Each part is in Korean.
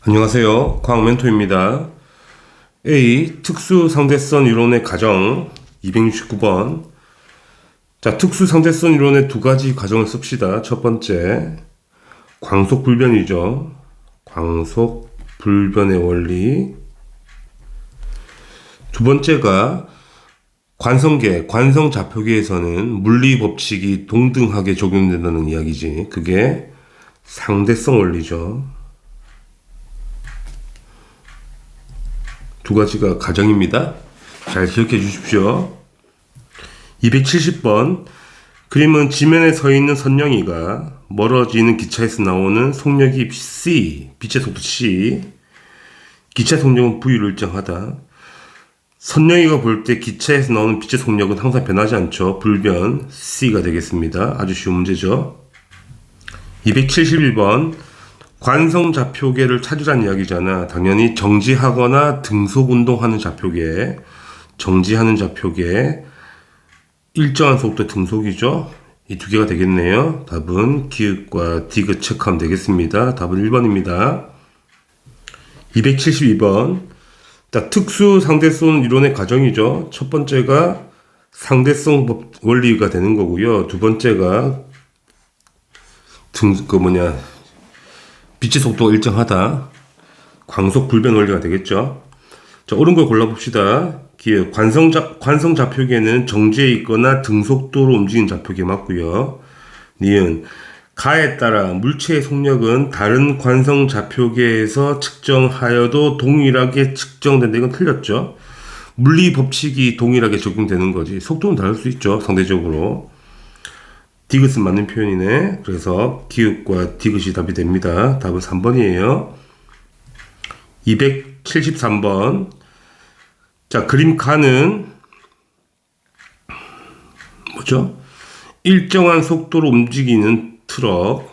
안녕하세요. 과학멘토입니다. A. 특수상대성 이론의 가정 269번. 자, 특수상대성 이론의 두 가지 가정을 씁시다. 첫 번째, 광속불변이죠. 광속불변의 원리. 두 번째가 관성계, 관성좌표계에서는 물리법칙이 동등하게 적용된다는 이야기지. 그게 상대성 원리죠. 두 가지가 가정입니다. 잘 기억해 주십시오. 270번. 그림은 지면에 서 있는 선영이가 멀어지는 기차에서 나오는 속력이 C, 빛의 속도 C, 기차 속력은 V로 일정하다. 선영이가 볼 때 기차에서 나오는 빛의 속력은 항상 변하지 않죠. 불변 C가 되겠습니다. 아주 쉬운 문제죠. 271번. 관성좌표계를 찾으란 이야기잖아. 당연히 정지하거나 등속운동하는 좌표계, 정지하는 좌표계, 일정한 속도 등속이죠. 이 두 개가 되겠네요. 답은 기읍과 디귿 체크하면 되겠습니다. 답은 1번입니다. 272번. 자, 특수 상대성 이론의 가정이죠. 첫 번째가 상대성 원리가 되는 거고요. 두 번째가 빛의 속도가 일정하다. 광속 불변 원리가 되겠죠. 자, 옳은 걸 골라봅시다. 기억. 관성 좌표계는 정지해 있거나 등속도로 움직이는 좌표계 맞고요. 니은. 가에 따라 물체의 속력은 다른 관성 좌표계에서 측정하여도 동일하게 측정된다. 이건 틀렸죠. 물리 법칙이 동일하게 적용되는 거지. 속도는 다를 수 있죠. 상대적으로. 디귿은 맞는 표현이네. 그래서 기읍과 디귿이 답이 됩니다. 답은 3번이에요. 273번. 자, 그림 가는 뭐죠? 일정한 속도로 움직이는 트럭.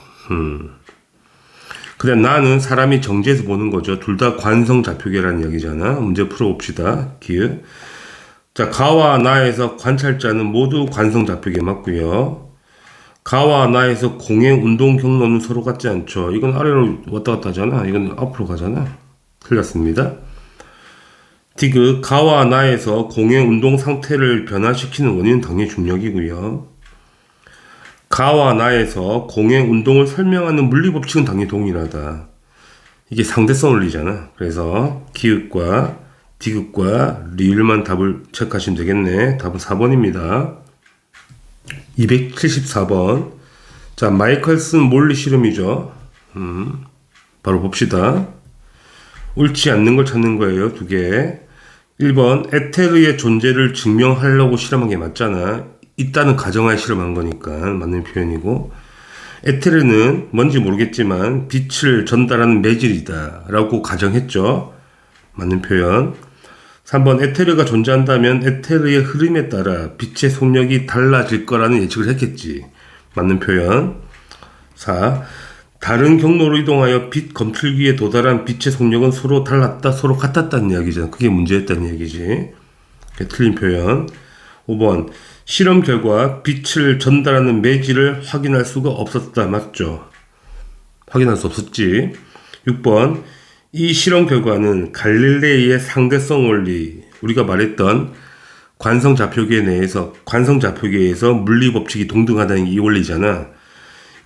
그다음 나는 사람이 정지해서 보는 거죠. 둘 다 관성 좌표계라는 이야기잖아. 문제 풀어봅시다. 기읍. 자, 가와 나에서 관찰자는 모두 관성 좌표계 맞고요. 가와 나에서 공행 운동 경로는 서로 같지 않죠. 이건 아래로 왔다 갔다 하잖아. 이건 앞으로 가잖아. 틀렸습니다. 디귿. 가와 나에서 공행 운동 상태를 변화시키는 원인은 당연히 중력이고요. 가와 나에서 공행 운동을 설명하는 물리 법칙은 당연히 동일하다. 이게 상대성 원리잖아. 그래서 기읍과 디귿과 리을만 답을 체크하시면 되겠네. 답은 4번입니다. 274번. 자, 마이클슨 몰리 실험이죠. 바로 봅시다. 옳지 않는 걸 찾는 거예요. 두 개. 1번. 에테르의 존재를 증명하려고 실험한 게 맞잖아. 있다는 가정하에 실험한 거니까 맞는 표현이고, 에테르는 뭔지 모르겠지만 빛을 전달하는 매질이다 라고 가정했죠. 맞는 표현. 3번. 에테르가 존재한다면 에테르의 흐름에 따라 빛의 속력이 달라질 거라는 예측을 했겠지. 맞는 표현. 4. 다른 경로로 이동하여 빛 검출기에 도달한 빛의 속력은 서로 달랐다, 서로 같았다는 이야기잖아. 그게 문제였다는 얘기지. 틀린 표현. 5번. 실험 결과 빛을 전달하는 매질을 확인할 수가 없었다. 맞죠? 확인할 수 없었지. 6번. 이 실험 결과는 갈릴레이의 상대성 원리, 우리가 말했던 관성좌표계에서 물리 법칙이 동등하다는 게 이 원리잖아.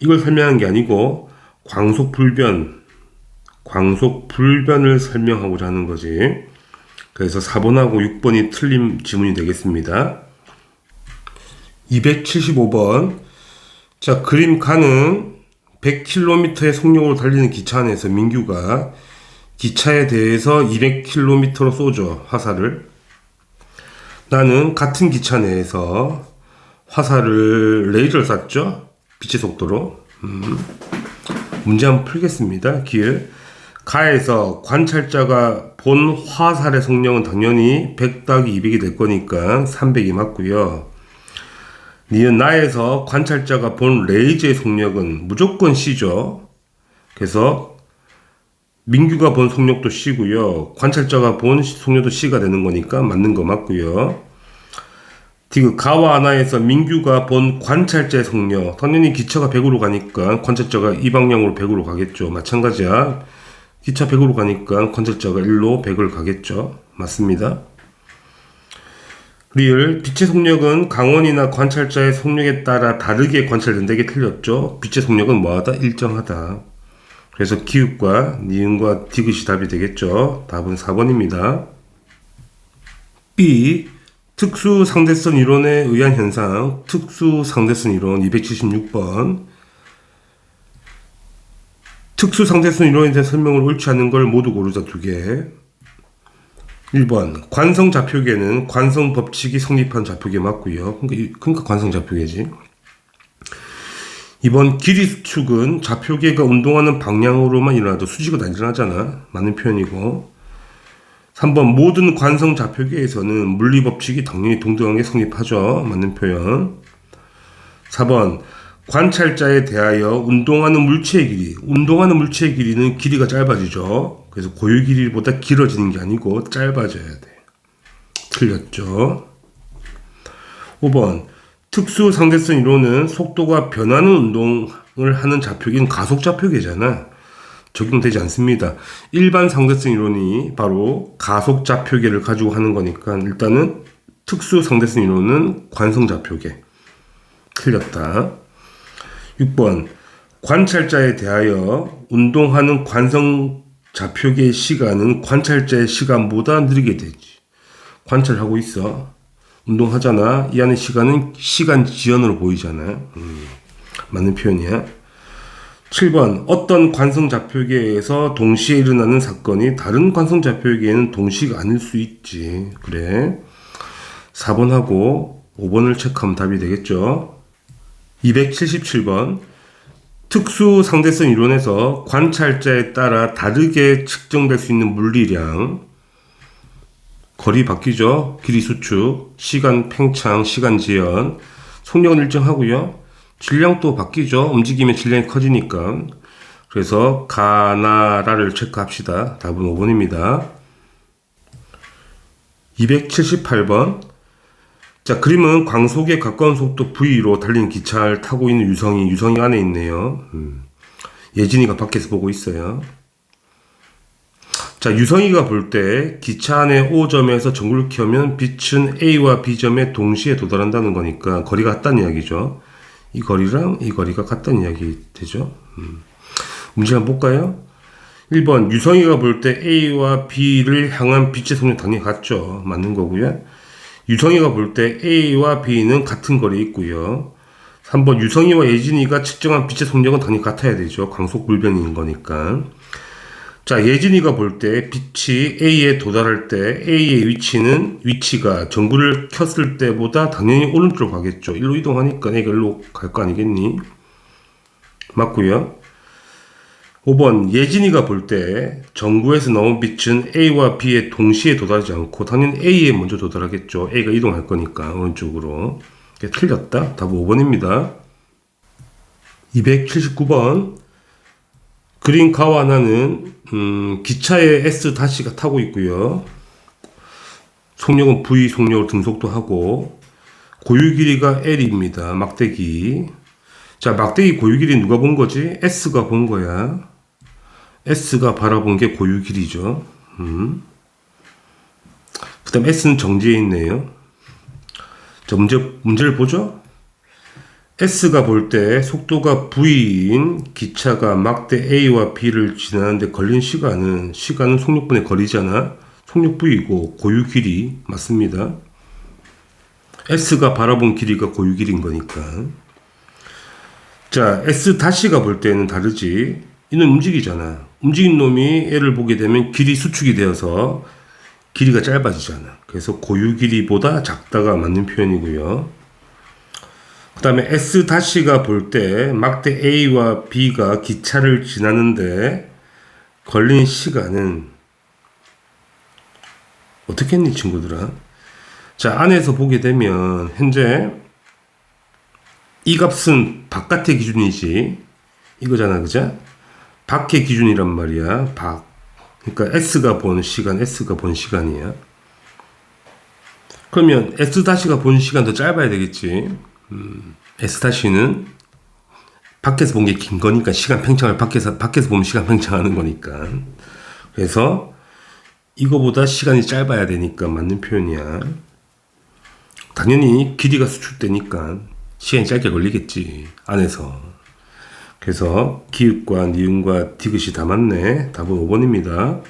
이걸 설명한 게 아니고 광속불변을 설명하고자 하는 거지. 그래서 4번하고 6번이 틀린 지문이 되겠습니다. 275번. 자, 그림 가는 100km의 속력으로 달리는 기차 안에서 민규가 기차에 대해서 200km로 쏘죠. 화살을. 나는 같은 기차 내에서 화살을 레이저를 쐈죠. 빛의 속도로. 문제 한번 풀겠습니다. 기회. 가에서 관찰자가 본 화살의 속력은 당연히 100-200이 될 거니까 300이 맞고요. 니은 나에서 관찰자가 본 레이저의 속력은 무조건 C죠. 그래서 민규가 본 속력도 C고요. 관찰자가 본 속력도 C가 되는 거니까 맞는 거 맞고요. 디귿. 가와 아나에서 민규가 본 관찰자의 속력. 당연히 기차가 100으로 가니까 관찰자가 이 방향으로 100으로 가겠죠. 마찬가지야. 기차 100으로 가니까 관찰자가 1로 100을 가겠죠. 맞습니다. 리을, 빛의 속력은 강원이나 관찰자의 속력에 따라 다르게 관찰된다. 이게 틀렸죠. 빛의 속력은 뭐하다? 일정하다. 그래서 기읍과 니은과 디귿이 답이 되겠죠. 답은 4번입니다. B. 특수상대성 이론에 의한 현상. 특수상대성 이론 276번. 특수상대성 이론에 대한 설명을 옳지 않은 걸 모두 고르자 2개. 1번 관성좌표계는 관성법칙이 성립한 좌표계 맞고요. 그러니까 관성좌표계지. 2번 길이 수축은 좌표계가 운동하는 방향으로만 일어나도 수직은 안 일어나잖아. 맞는 표현이고. 3번 모든 관성좌표계에서는 물리법칙이 당연히 동등하게 성립하죠. 맞는 표현. 4번 관찰자에 대하여 운동하는 물체의 길이. 운동하는 물체의 길이는 길이가 짧아지죠. 그래서 고유 길이보다 길어지는 게 아니고 짧아져야 돼. 틀렸죠. 5번 특수 상대성 이론은 속도가 변하는 운동을 하는 좌표계는 가속 좌표계잖아. 적용되지 않습니다. 일반 상대성 이론이 바로 가속 좌표계를 가지고 하는 거니까 일단은 특수 상대성 이론은 관성 좌표계. 틀렸다. 6번 관찰자에 대하여 운동하는 관성 좌표계의 시간은 관찰자의 시간보다 느리게 되지. 관찰하고 있어. 운동하잖아. 이 안의 시간은 시간 지연으로 보이잖아. 맞는 표현이야. 7번 어떤 관성 좌표계에서 동시에 일어나는 사건이 다른 관성 좌표계에는 동시가 아닐 수 있지. 그래. 4번하고 5번을 체크하면 답이 되겠죠. 277번 특수 상대성 이론에서 관찰자에 따라 다르게 측정될 수 있는 물리량. 거리 바뀌죠. 길이 수축, 시간 팽창, 시간 지연. 속력은 일정하고요. 질량도 바뀌죠. 움직이면 질량이 커지니까. 그래서 가나라를 체크합시다. 답은 5번입니다. 278번. 자, 그림은 광속에 가까운 속도 V로 달리는 기차를 타고 있는 유성이 안에 있네요. 예진이가 밖에서 보고 있어요. 자, 유성이가 볼 때 기차 안에 O점에서 전구를 켜면 빛은 A와 B점에 동시에 도달한다는 거니까 거리가 같다는 이야기죠. 이 거리랑 이 거리가 같다는 이야기 되죠. 문제 한번 볼까요? 1번 유성이가 볼 때 A와 B를 향한 빛의 속력 당연히 같죠. 맞는 거고요. 유성이가 볼 때 A와 B는 같은 거리에 있고요. 3번 유성이와 예진이가 측정한 빛의 속력은 당연히 같아야 되죠. 광속 불변인 거니까. 자, 예진이가 볼 때 빛이 A에 도달할 때 A의 위치가 전구를 켰을 때보다 당연히 오른쪽으로 가겠죠. 일로 이동하니까 얘가 일로 갈 거 아니겠니? 맞고요. 5번 예진이가 볼 때 전구에서 나온 빛은 A와 B에 동시에 도달하지 않고 당연히 A에 먼저 도달하겠죠. A가 이동할 거니까 오른쪽으로. 틀렸다. 답은 5번입니다. 279번 그린 가와나는 기차에 S-가 타고 있고요. 속력은 V 속력으로 등속도 하고 고유 길이가 L입니다. 막대기. 자, 막대기 고유 길이 누가 본 거지? S가 본 거야. S가 바라본 게 고유 길이죠. 그 다음 S는 정지해 있네요. 자, 문제를 보죠. S가 볼 때 속도가 V인 기차가 막대 A와 B를 지나는데 걸린 시간은 속력분의 거리잖아. 속력 V이고 고유 길이 맞습니다. S가 바라본 길이가 고유 길이인 거니까. 자, S-가 볼 때는 다르지. 이는 움직이잖아. 움직인 놈이 얘를 보게 되면 길이 수축이 되어서 길이가 짧아지잖아. 그래서 고유 길이보다 작다가 맞는 표현이고요. 그 다음에 S-가 볼 때 막대 A와 B가 기차를 지나는데 걸린 시간은 어떻게 했니 친구들아? 자, 안에서 보게 되면 현재 이 값은 바깥의 기준이지 이거잖아, 그죠? 밖의 기준이란 말이야. 그러니까 S가 본 시간이야. 그러면 S-가 본 시간 더 짧아야 되겠지. S-는 밖에서 본 게 긴 거니까 시간 팽창을 밖에서 보면 시간 팽창하는 거니까. 그래서 이거보다 시간이 짧아야 되니까 맞는 표현이야. 당연히 길이가 수축되니까 시간이 짧게 걸리겠지 안에서. 그래서 기읍과 니은과 디귿이 다 맞네. 답은 5번입니다.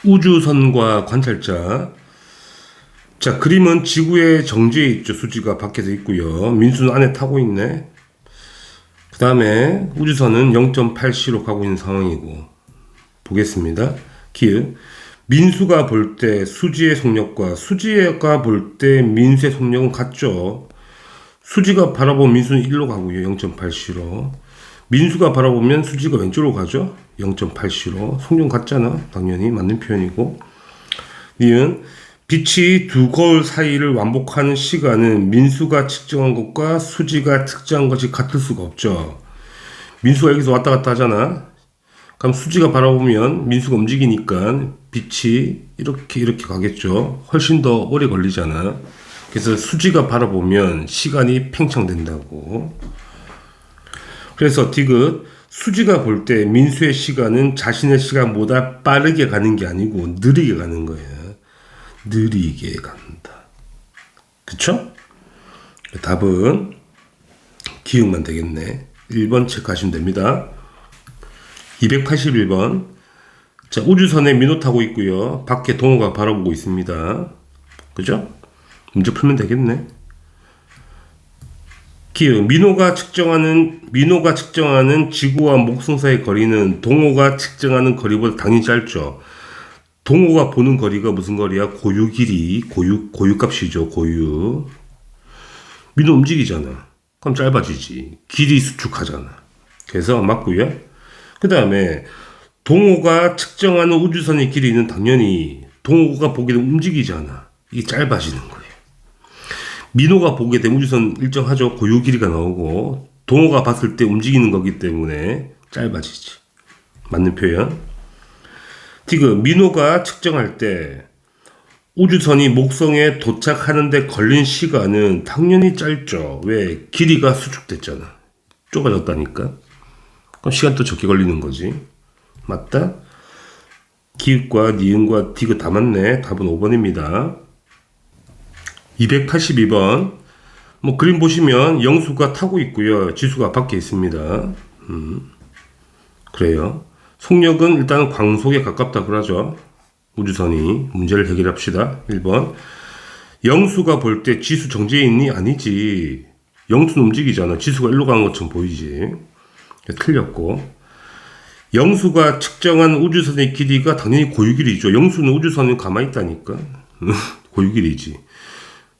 우주선과 관찰자. 자, 그림은 지구의 정지에 있죠. 수지가 밖에서 있고요. 민수는 안에 타고 있네. 그 다음에 우주선은 0.8C로 가고 있는 상황이고. 보겠습니다. 기읍. 민수가 볼 때 수지의 속력과 수지가 볼 때 민수의 속력은 같죠. 수지가 바라보면 민수는 1로 가고요. 0.8C로. 민수가 바라보면 수지가 왼쪽으로 가죠. 0.8C로. 속력 같잖아. 당연히 맞는 표현이고. 니은 빛이 두 거울 사이를 왕복하는 시간은 민수가 측정한 것과 수지가 측정한 것이 같을 수가 없죠. 민수가 여기서 왔다 갔다 하잖아. 그럼 수지가 바라보면 민수가 움직이니까 빛이 이렇게 가겠죠. 훨씬 더 오래 걸리잖아. 그래서 수지가 바라보면 시간이 팽창된다고. 그래서 디귿 수지가 볼 때 민수의 시간은 자신의 시간보다 빠르게 가는 게 아니고 느리게 가는 거예요. 느리게 간다. 그쵸? 답은 기억만 되겠네. 1번 체크하시면 됩니다. 281번. 자, 우주선에 민호 타고 있고요. 밖에 동호가 바라보고 있습니다. 그죠? 문제 풀면 되겠네. 기억. 민호가 측정하는 지구와 목성 사이의 거리는 동호가 측정하는 거리보다 당연히 짧죠. 동호가 보는 거리가 무슨 거리야? 고유 길이, 고유 값이죠. 고유. 민호 움직이잖아. 그럼 짧아지지. 길이 수축하잖아. 그래서 맞고요. 그 다음에 동호가 측정하는 우주선의 길이는 당연히 동호가 보게 되면 움직이잖아. 이게 짧아지는 거예요. 민호가 보게 되면 우주선 일정하죠. 고유 길이가 나오고 동호가 봤을 때 움직이는 거기 때문에 짧아지지. 맞는 표현. 디귿 민호가 측정할 때 우주선이 목성에 도착하는데 걸린 시간은 당연히 짧죠. 왜? 길이가 수축됐잖아. 좁아졌다니까. 그럼 시간 또 적게 걸리는 거지. 맞다? 기읍과 니은과 디귿 다 맞네. 답은 5번입니다. 282번. 뭐 그림 보시면 영수가 타고 있고요. 지수가 밖에 있습니다. 그래요. 속력은 일단 광속에 가깝다 그러죠. 우주선이. 문제를 해결합시다. 1번. 영수가 볼 때 지수 정지에 있니? 아니지. 영수는 움직이잖아. 지수가 일로 가는 것처럼 보이지. 틀렸고. 영수가 측정한 우주선의 길이가 당연히 고유 길이죠. 영수는 우주선이 가만히 있다니까. 고유 길이지.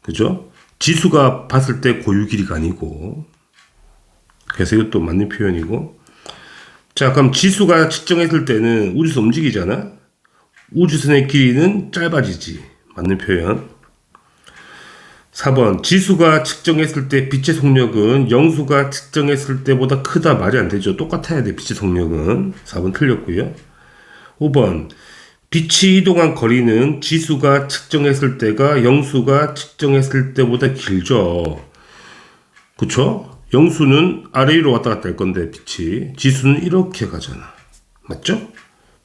그죠? 지수가 봤을 때 고유 길이가 아니고. 그래서 이것도 맞는 표현이고. 자, 그럼 지수가 측정했을 때는 우주선 움직이잖아. 우주선의 길이는 짧아지지. 맞는 표현. 4번. 지수가 측정했을 때 빛의 속력은 영수가 측정했을 때보다 크다. 말이 안 되죠. 똑같아야 돼. 빛의 속력은. 4번 틀렸고요. 5번. 빛이 이동한 거리는 지수가 측정했을 때가 영수가 측정했을 때보다 길죠. 그쵸? 영수는 아래 위로 왔다 갔다 할 건데 빛이. 지수는 이렇게 가잖아. 맞죠?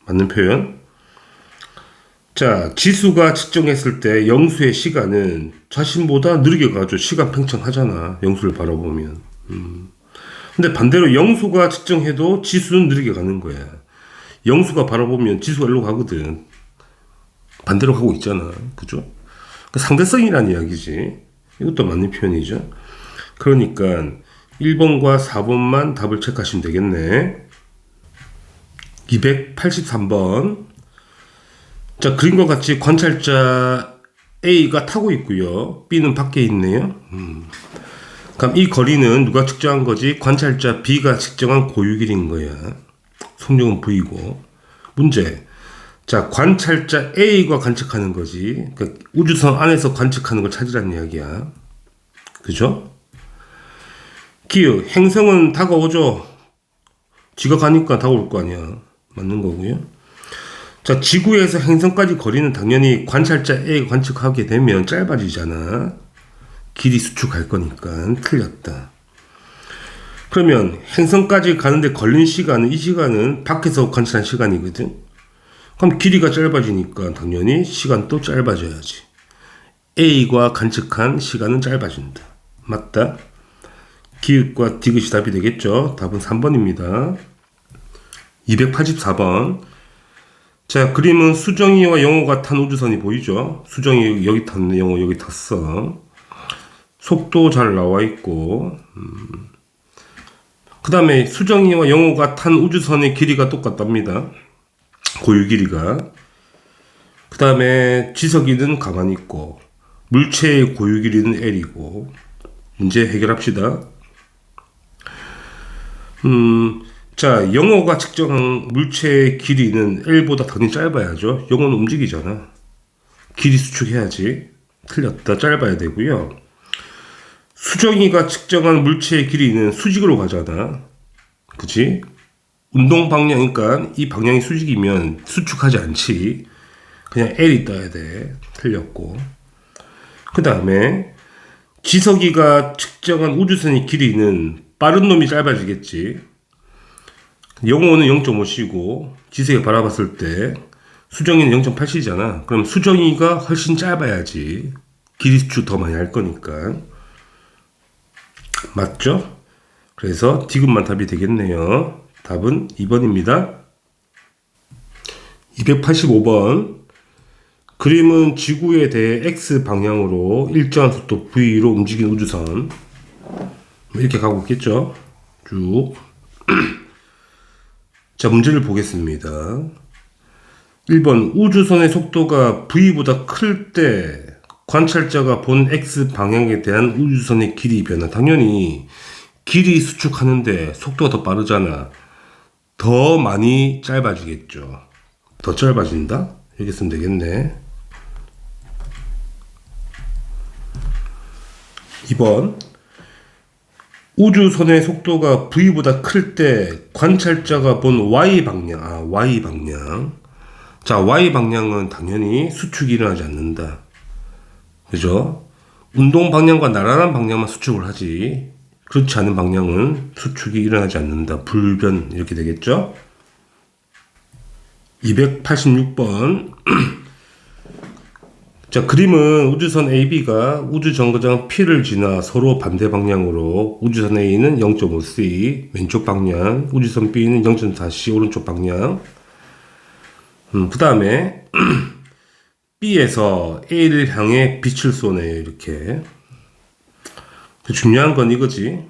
맞는 표현. 자, 지수가 측정했을 때 영수의 시간은 자신보다 느리게 가죠. 시간 팽창하잖아. 영수를 바라보면. 근데 반대로 영수가 측정해도 지수는 느리게 가는 거야. 영수가 바라보면 지수가 일로 가거든. 반대로 가고 있잖아. 그죠? 상대성이라는 이야기지. 이것도 맞는 표현이죠. 그러니까 1번과 4번만 답을 체크하시면 되겠네. 283번. 자, 그림과 같이 관찰자 A가 타고 있고요. B는 밖에 있네요. 그럼 이 거리는 누가 측정한 거지? 관찰자 B가 측정한 고유 길이인 거야. 속력은 V고. 문제. 자, 관찰자 A가 관측하는 거지. 그러니까 우주선 안에서 관측하는 걸 찾으라는 이야기야. 그죠? 기억. 행성은 다가오죠. 지가 가니까 다가올 거 아니야. 맞는 거고요. 자, 지구에서 행성까지 거리는 당연히 관찰자 A가 관측하게 되면 짧아지잖아. 길이 수축할 거니까 틀렸다. 그러면 행성까지 가는데 걸린 시간은, 이 시간은 밖에서 관찰한 시간이거든. 그럼 길이가 짧아지니까 당연히 시간도 짧아져야지. A과 관측한 시간은 짧아진다. 맞다. 기읍과 디귿이 답이 되겠죠. 답은 3번입니다. 284번. 자, 그림은 수정이와 영호가 탄 우주선이 보이죠. 수정이 여기 탔네, 영호 여기 탔어. 속도 잘 나와 있고, 그 다음에 수정이와 영호가 탄 우주선의 길이가 똑같답니다. 고유 길이가. 그 다음에 지석이는 가만히 있고, 물체의 고유 길이는 L이고. 문제 해결합시다. 자, 영호가 측정한 물체의 길이는 L보다 당연히 짧아야죠. 영호는 움직이잖아. 길이 수축해야지. 틀렸다. 짧아야 되고요. 수정이가 측정한 물체의 길이는 수직으로 가잖아. 그치? 운동 방향이니까 이 방향이 수직이면 수축하지 않지. 그냥 L이 떠야 돼. 틀렸고. 그 다음에 지석이가 측정한 우주선의 길이는 빠른 놈이 짧아지겠지. 영호는 0.5c고 지석이 바라봤을 때 수정이는 0.8c잖아. 그럼 수정이가 훨씬 짧아야지. 길이 수축 더 많이 할 거니까. 맞죠? 그래서 디귿만 답이 되겠네요. 답은 2번입니다. 285번. 그림은 지구에 대해 X 방향으로 일정한 속도 V로 움직이는 우주선. 이렇게 가고 있겠죠? 쭉. 자, 문제를 보겠습니다. 1번. 우주선의 속도가 V보다 클 때 관찰자가 본 X 방향에 대한 우주선의 길이 변화. 당연히 길이 수축하는데 속도가 더 빠르잖아. 더 많이 짧아지겠죠. 더 짧아진다? 이렇게 쓰면 되겠네. 2번. 우주선의 속도가 V보다 클 때 관찰자가 본 Y 방향. Y 방향. 자, Y 방향은 당연히 수축이 일어나지 않는다. 그죠? 운동 방향과 나란한 방향만 수축을 하지. 그렇지 않은 방향은 수축이 일어나지 않는다. 불변. 이렇게 되겠죠? 286번. 자, 그림은 우주선 AB가 우주정거장 P를 지나 서로 반대 방향으로 우주선 A는 0.5c 왼쪽 방향, 우주선 B는 0.4c 오른쪽 방향. 그 다음에 B에서 A를 향해 빛을 쏘네요. 이렇게. 중요한 건 이거지.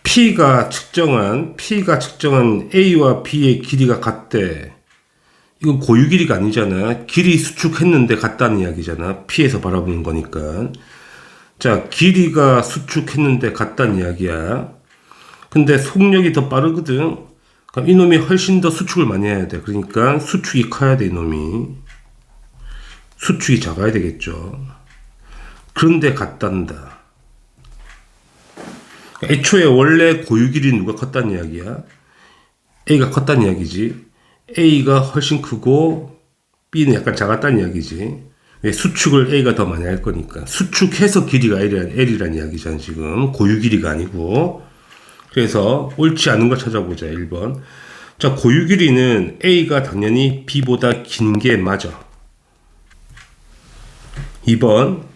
P가 측정한 A와 B의 길이가 같대. 이건 고유 길이가 아니잖아. 길이 수축했는데 같다는 이야기잖아. P에서 바라보는 거니까. 자, 길이가 수축했는데 같다는 이야기야. 근데 속력이 더 빠르거든. 그럼 이놈이 훨씬 더 수축을 많이 해야 돼. 그러니까 수축이 커야 돼, 이놈이. 수축이 작아야 되겠죠. 그런데 같단다. 애초에 원래 고유 길이는 누가 컸다는 이야기야? A가 컸다는 이야기지. A가 훨씬 크고 B는 약간 작았다는 이야기지. 왜? 수축을 A가 더 많이 할 거니까. 수축해서 길이가 L이란 이야기잖아, 지금. 고유 길이가 아니고. 그래서 옳지 않은 걸 찾아보자, 1번. 자, 고유 길이는 A가 당연히 B보다 긴 게 맞아. 2번.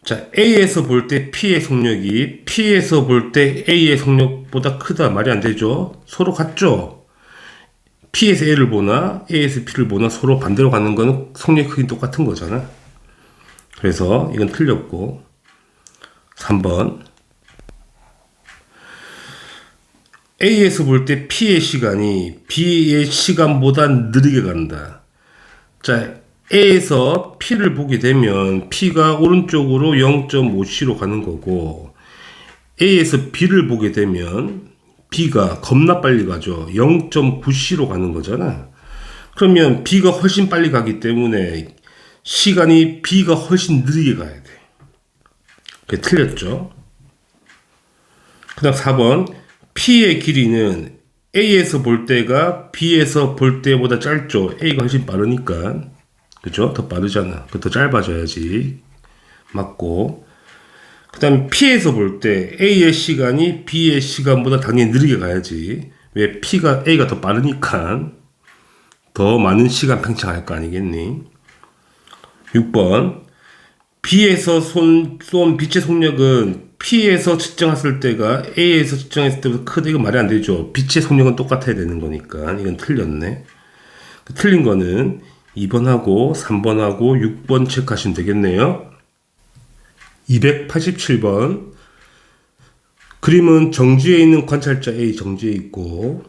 자, A에서 볼 때 P의 속력이 P에서 볼 때 A의 속력보다 크다. 말이 안 되죠? 서로 같죠? P에서 A를 보나 A에서 P를 보나 서로 반대로 가는 거는 속력이 크긴 똑같은 거잖아. 그래서 이건 틀렸고. 3번. A에서 볼 때 P의 시간이 B의 시간보다 느리게 간다. 자, A에서 P를 보게 되면 P가 오른쪽으로 0.5c로 가는 거고, A에서 B를 보게 되면 B가 겁나 빨리 가죠. 0.9c로 가는 거잖아. 그러면 B가 훨씬 빨리 가기 때문에 시간이 B가 훨씬 느리게 가야 돼. 그게 틀렸죠. 그 다음 4번. P의 길이는 A에서 볼 때가 B에서 볼 때보다 짧죠. A가 훨씬 빠르니까. 그죠? 더 빠르잖아. 더 짧아져야지. 맞고. 그 다음에 P에서 볼 때 A의 시간이 B의 시간보다 당연히 느리게 가야지. 왜? A가 더 빠르니까 더 많은 시간 팽창할 거 아니겠니? 6번 B에서 쏜 빛의 속력은 P에서 측정했을 때가 A에서 측정했을 때보다 크다. 이거 말이 안 되죠. 빛의 속력은 똑같아야 되는 거니까. 이건 틀렸네. 틀린 거는 2번하고 3번하고 6번 체크하시면 되겠네요. 287번 그림은 정지에 있는 관찰자 A 정지에 있고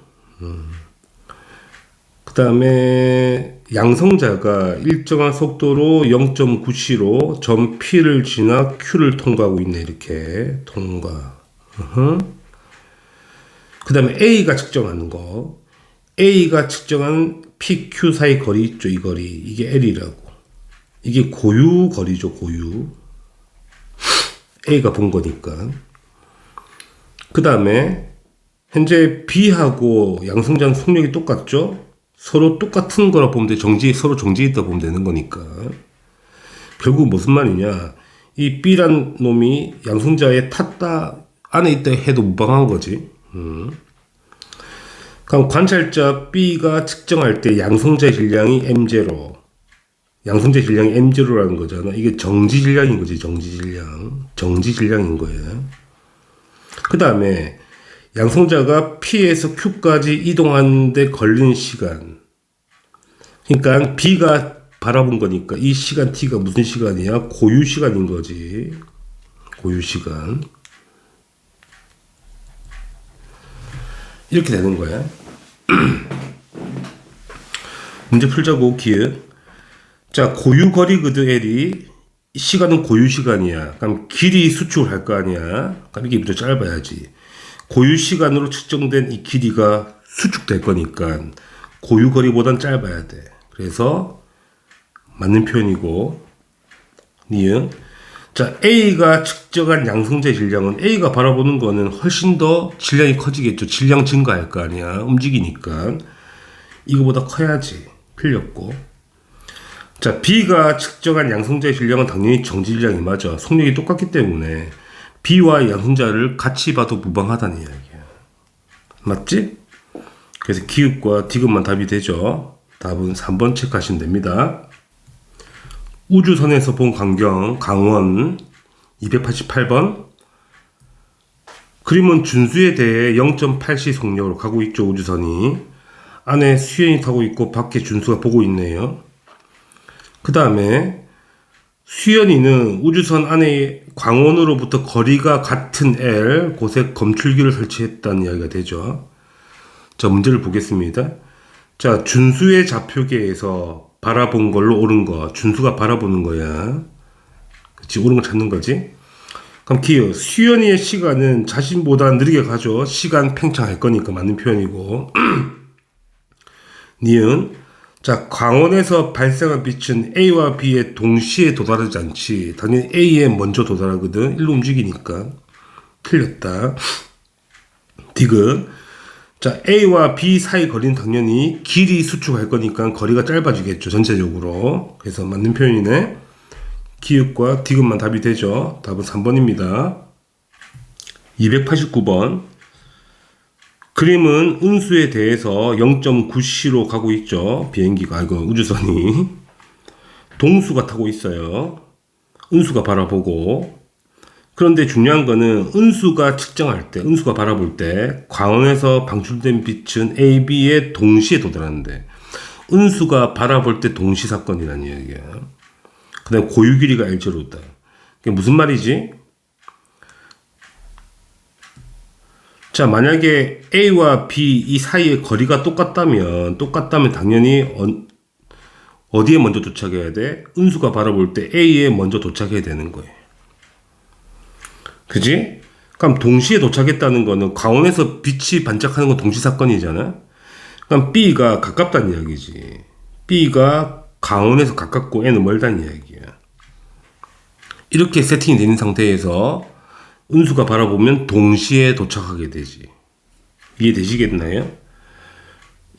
그 다음에 양성자가 일정한 속도로 0.9c로 점 P를 지나 Q를 통과하고 있네. 이렇게 통과. 그 다음에 A가 측정하는 거, A가 측정한 PQ 사이 거리 있죠. 이 거리, 이게 L이라고. 이게 고유 거리죠. 고유. A가 본 거니까. 그 다음에 현재 B하고 양성자는 속력이 똑같죠. 서로 똑같은 거라 보면 돼. 서로 정지해 있다 보면 되는 거니까. 결국 무슨 말이냐. 이 B란 놈이 양성자에 탔다, 안에 있다 해도 무방한 거지. 그럼 관찰자 B가 측정할 때 양성자 질량이 M0. 양성자 질량이 M0라는 거잖아. 이게 정지 질량인 거지. 정지 질량. 정지 질량인 거예요. 그 다음에 양성자가 P에서 Q까지 이동하는데 걸리는 시간. 그러니까 B가 바라본 거니까 이 시간 T가 무슨 시간이야? 고유 시간인 거지. 고유 시간. 이렇게 되는 거야. 문제 풀자고. 기억. 자, 고유 거리거든. L이. 시간은 고유 시간이야. 그럼 길이 수축을 할 거 아니야. 그럼 이게 더 짧아야지. 고유 시간으로 측정된 이 길이가 수축될 거니까 고유 거리보단 짧아야 돼. 그래서 맞는 표현이고. 니은. 자, A가 측정한 양성자 질량은 A가 바라보는 거는 훨씬 더 질량이 커지겠죠. 질량 증가할 거 아니야. 움직이니까. 이거보다 커야지. 틀렸고. 자, B가 측정한 양성자의 질량은 당연히 정지 질량이 맞아. 속력이 똑같기 때문에 B와 양성자를 같이 봐도 무방하다는 이야기야. 맞지? 그래서 기읍과 디귿만 답이 되죠. 답은 3번 체크하시면 됩니다. 우주선에서 본 광경 강원 288번 그림은 준수에 대해 0.8c 속력으로 가고 있죠. 우주선이 안에 수연이 타고 있고 밖에 준수가 보고 있네요. 그 다음에 수연이는 우주선 안에 광원으로부터 거리가 같은 L 곳에 검출기를 설치했다는 이야기가 되죠. 자, 문제를 보겠습니다. 자, 준수의 좌표계에서 바라본 걸로 옳은 거. 준수가 바라보는 거야. 그치, 옳은 거 찾는 거지. 그럼 기억. 수연이의 시간은 자신보다 느리게 가죠. 시간 팽창할 거니까 맞는 표현이고. 니은. 자, 광원에서 발생한 빛은 A와 B에 동시에 도달하지 않지. 당연히 A에 먼저 도달하거든. 일로 움직이니까. 틀렸다. 디귿. 자, A와 B 사이 거리는 당연히 길이 수축할 거니까 거리가 짧아지겠죠. 전체적으로. 그래서 맞는 표현이네. 기읍과 디귿만 답이 되죠. 답은 3번입니다. 289번. 그림은 운수에 대해서 0.9c로 가고 있죠. 비행기가, 우주선이. 동수가 타고 있어요. 운수가 바라보고. 그런데 중요한 거는 운수가 측정할 때, 운수가 바라볼 때 광원에서 방출된 빛은 A, B에 동시에 도달하는데 운수가 바라볼 때 동시 사건이라는 이야기야. 그 다음에 고유 길이가 L0다. 그게 무슨 말이지? 자, 만약에 A와 B 이 사이의 거리가 똑같다면 당연히 어디에 먼저 도착해야 돼? 운수가 바라볼 때 A에 먼저 도착해야 되는 거예요. 그지? 그럼 동시에 도착했다는 거는 광원에서 빛이 반짝하는 건 동시 사건이잖아. 그럼 B가 가깝다는 이야기지. B가 광원에서 가깝고 N은 멀다는 이야기야. 이렇게 세팅이 되는 상태에서 운수가 바라보면 동시에 도착하게 되지. 이해되시겠나요?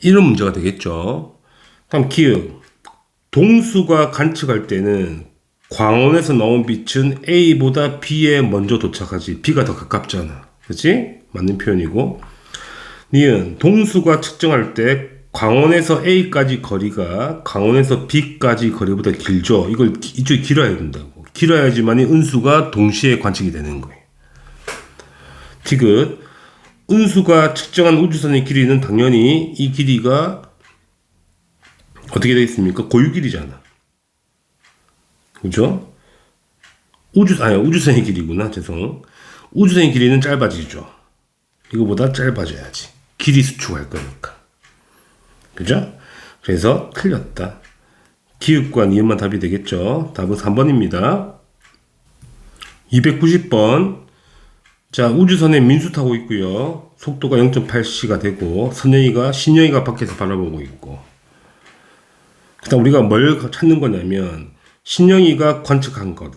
이런 문제가 되겠죠. 그럼 기억. 동수가 관측할 때는 광원에서 나온 빛은 A보다 B에 먼저 도착하지. B가 더 가깝잖아. 그치? 맞는 표현이고. 니은 동수가 측정할 때 광원에서 A까지 거리가 광원에서 B까지 거리보다 길죠. 이걸 이쪽이 길어야 된다고. 길어야지만이 은수가 동시에 관측이 되는 거예요. 디귿 은수가 측정한 우주선의 길이는 당연히 이 길이가 어떻게 되겠습니까? 고유길이잖아. 그죠? 우주선의 길이구나. 죄송. 우주선의 길이는 짧아지죠. 이거보다 짧아져야지. 길이 수축할 거니까. 그죠? 그래서 틀렸다. 기읍과 니은만 답이 되겠죠. 답은 3번입니다. 290번. 자, 우주선에 민수 타고 있고요. 속도가 0.8c가 되고 신영이가 밖에서 바라보고 있고. 그다음 우리가 뭘 찾는 거냐면 신영이가 관측한 것,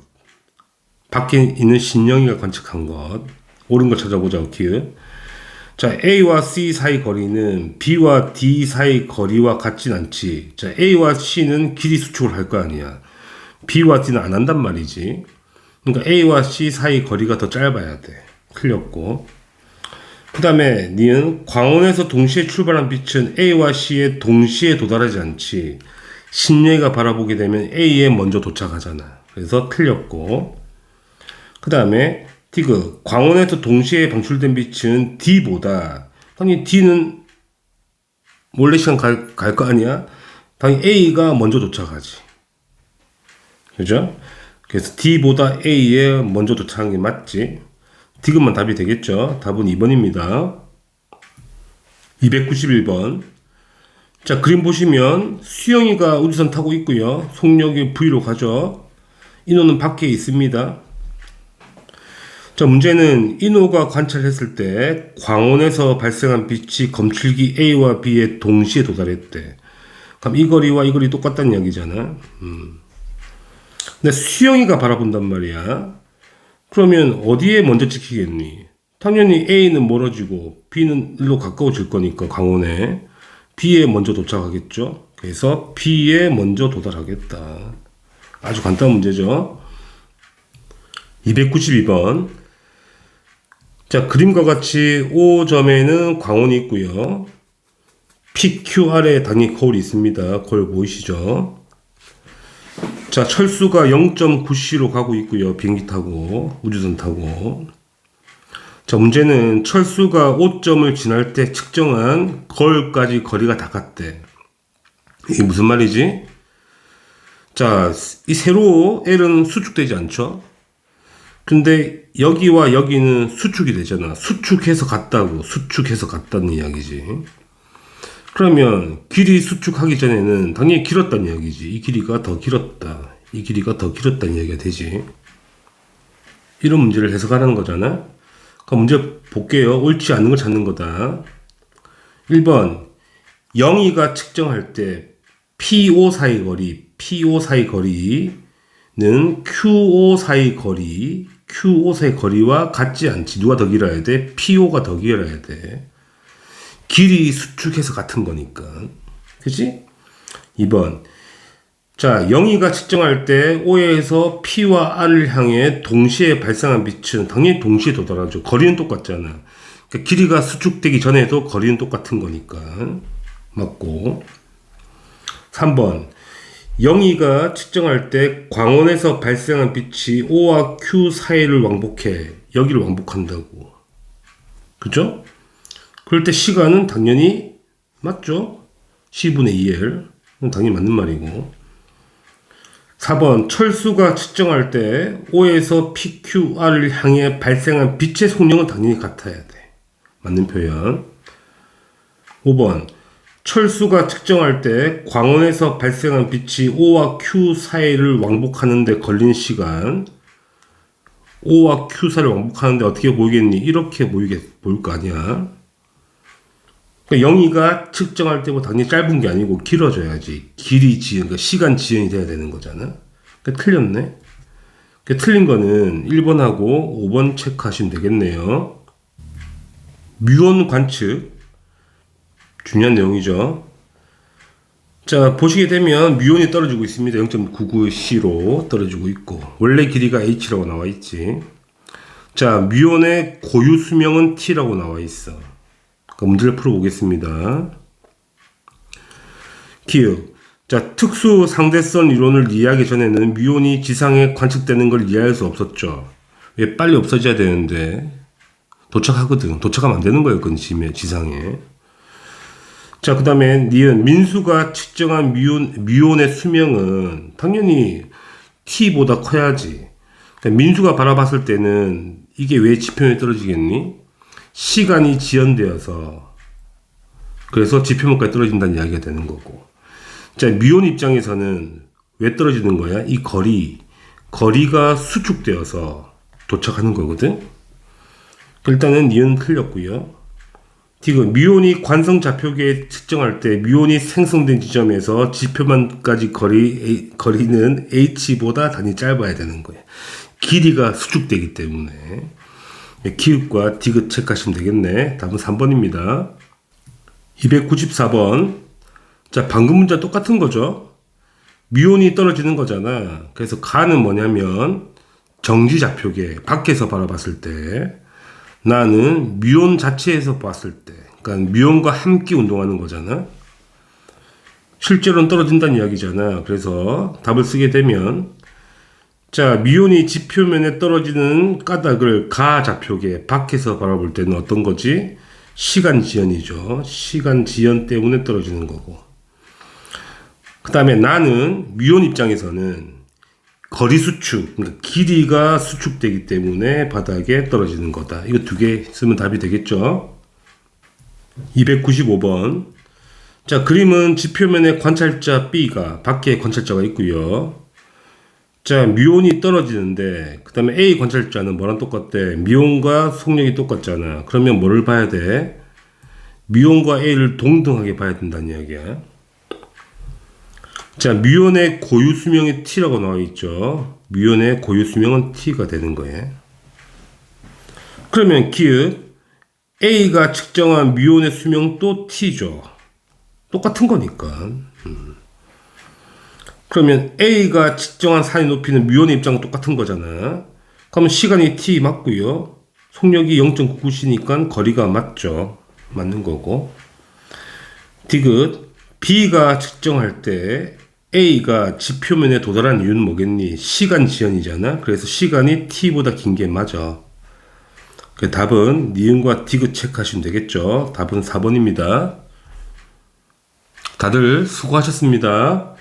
밖에 있는 신영이가 관측한 것, 옳은 걸 찾아보자고. 기획. 자, A와 C 사이 거리는 B와 D 사이 거리와 같진 않지. 자, A와 C는 길이 수축을 할 거 아니야. B와 D는 안 한단 말이지. 그러니까 A와 C 사이 거리가 더 짧아야 돼. 틀렸고. 그 다음에 니은 광원에서 동시에 출발한 빛은 A와 C에 동시에 도달하지 않지. 신영이가 바라보게 되면 A에 먼저 도착하잖아. 그래서 틀렸고. 그 다음에 디귿 광원에서 동시에 방출된 빛은 D보다, 당연히 D는 몰래 시간 갈 거 아니야? 당연히 A가 먼저 도착하지. 그죠? 그래서 D보다 A에 먼저 도착한 게 맞지. 디귿만 답이 되겠죠. 답은 2번입니다. 291번. 자, 그림 보시면 수영이가 우주선 타고 있고요. 속력이 V로 가죠. 인호는 밖에 있습니다. 자, 문제는 인호가 관찰했을 때 광원에서 발생한 빛이 검출기 A와 B에 동시에 도달했대. 그럼 이 거리와 이 거리 똑같다는 이야기잖아. 근데 수영이가 바라본단 말이야. 그러면 어디에 먼저 찍히겠니? 당연히 A는 멀어지고 B는 일로 가까워질 거니까 광원에 B에 먼저 도착하겠죠. 그래서 B에 먼저 도달하겠다. 아주 간단한 문제죠. 292번. 자, 그림과 같이 O점에는 광원이 있고요. PQR에 당연히 거울이 있습니다. 거울 보이시죠? 자, 철수가 0.9c로 가고 있고요. 비행기 타고, 우주선 타고. 자, 문제는 철수가 5점을 지날 때 측정한 거울까지 거리가 다 같대. 이게 무슨 말이지? 자, 이 세로 L은 수축되지 않죠? 근데 여기와 여기는 수축이 되잖아. 수축해서 같다고. 수축해서 같다는 이야기지. 그러면 길이 수축하기 전에는 당연히 길었다는 이야기지. 이 길이가 더 길었다. 이 길이가 더 길었다는 이야기가 되지. 이런 문제를 해석하라는 거잖아. 그럼 문제 볼게요. 옳지 않는 걸 찾는 거다. 1번. 영희가 측정할 때 PO 사이 거리는 QO 사이 거리와 같지 않지. 누가 더 길어야 돼? PO가 더 길어야 돼. 길이 수축해서 같은 거니까. 그치? 2번. 자, 영희가 측정할 때 O에서 P와 R을 향해 동시에 발생한 빛은 당연히 동시에 도달하죠. 거리는 똑같잖아. 그러니까 길이가 수축되기 전에도 거리는 똑같은 거니까. 맞고. 3번. 영희가 측정할 때 광원에서 발생한 빛이 O와 Q 사이를 왕복해. 여기를 왕복한다고. 그죠? 그럴 때 시간은 당연히 맞죠? C분의 2L. 당연히 맞는 말이고. 4번. 철수가 측정할 때 O에서 PQR을 향해 발생한 빛의 속력은 당연히 같아야 돼. 맞는 표현. 5번. 철수가 측정할 때 광원에서 발생한 빛이 O와 Q 사이를 왕복하는데 걸린 시간. O와 Q 사이를 왕복하는데 어떻게 보이겠니? 이렇게 보일 거 아니야. 그러니까 영희가 측정할 때보다 당연히 짧은 게 아니고 길어져야지. 길이 지연, 그러니까 시간 지연이 돼야 되는 거잖아. 그러니까 틀렸네. 그러니까 틀린 거는 1번하고 5번 체크하시면 되겠네요. 뮤온 관측. 중요한 내용이죠. 자, 보시게 되면 뮤온이 떨어지고 있습니다. 0.99C로 떨어지고 있고, 원래 길이가 H라고 나와 있지. 자, 뮤온의 고유 수명은 T라고 나와 있어. 그러니까 문제를 풀어보겠습니다. 기억. 자, 특수 상대성 이론을 이해하기 전에는 뮤온이 지상에 관측되는 걸 이해할 수 없었죠. 왜 빨리 없어져야 되는데 도착하거든. 도착하면 안 되는 거예요, 그건 지상에. 자, 그 다음에 니은 민수가 측정한 뮤온의 수명은 당연히 T보다 커야지. 그러니까 민수가 바라봤을 때는 이게 왜 지표면에 떨어지겠니? 시간이 지연되어서, 그래서 지표면까지 떨어진다는 이야기가 되는 거고. 자, 뮤온 입장에서는 왜 떨어지는 거야? 이 거리가 수축되어서 도착하는 거거든. 일단은 니은 틀렸고요. 디귿, 뮤온이 관성 좌표계에 측정할 때 뮤온이 생성된 지점에서 지표면까지 거리는 h보다 단위 짧아야 되는 거예요. 길이가 수축되기 때문에. 기읍과 디귿 체크하시면 되겠네. 답은 3번입니다. 294번. 자, 방금 문제 똑같은 거죠. 뮤온이 떨어지는 거잖아. 그래서 가는 뭐냐면 정지 좌표계 밖에서 바라봤을 때, 나는 뮤온 자체에서 봤을 때, 그러니까 뮤온과 함께 운동하는 거잖아. 실제로는 떨어진다는 이야기잖아. 그래서 답을 쓰게 되면, 자, 뮤온이 지표면에 떨어지는 까닭을 가 좌표계 밖에서 바라볼 때는 어떤 거지? 시간 지연이죠. 시간 지연 때문에 떨어지는 거고. 그 다음에 나는 뮤온 입장에서는 거리 수축, 그러니까 길이가 수축되기 때문에 바닥에 떨어지는 거다. 이거 두 개 쓰면 답이 되겠죠. 295번. 자, 그림은 지표면에 관찰자 B가, 밖에 관찰자가 있고요. 자, 뮤온이 떨어지는데, 그 다음에 A 관찰자는 뭐랑 똑같대? 뮤온과 속력이 똑같잖아. 그러면 뭐를 봐야 돼? 뮤온과 A를 동등하게 봐야 된다는 이야기야. 자, 뮤온의 고유 수명이 T라고 나와 있죠. 뮤온의 고유 수명은 T가 되는 거예요. 그러면 기읍 A가 측정한 뮤온의 수명도 T죠. 똑같은 거니까. 그러면 A가 측정한 산의 높이는 뮤온의 입장은 똑같은 거잖아. 그러면 시간이 T 맞고요. 속력이 0.99C니까 거리가 맞죠. 맞는 거고. 디귿 B가 측정할 때 A가 지표면에 도달한 이유는 뭐겠니? 시간 지연이잖아. 그래서 시간이 T보다 긴 게 맞아. 그 답은 니은과 디귿 체크하시면 되겠죠. 답은 4번입니다. 다들 수고하셨습니다.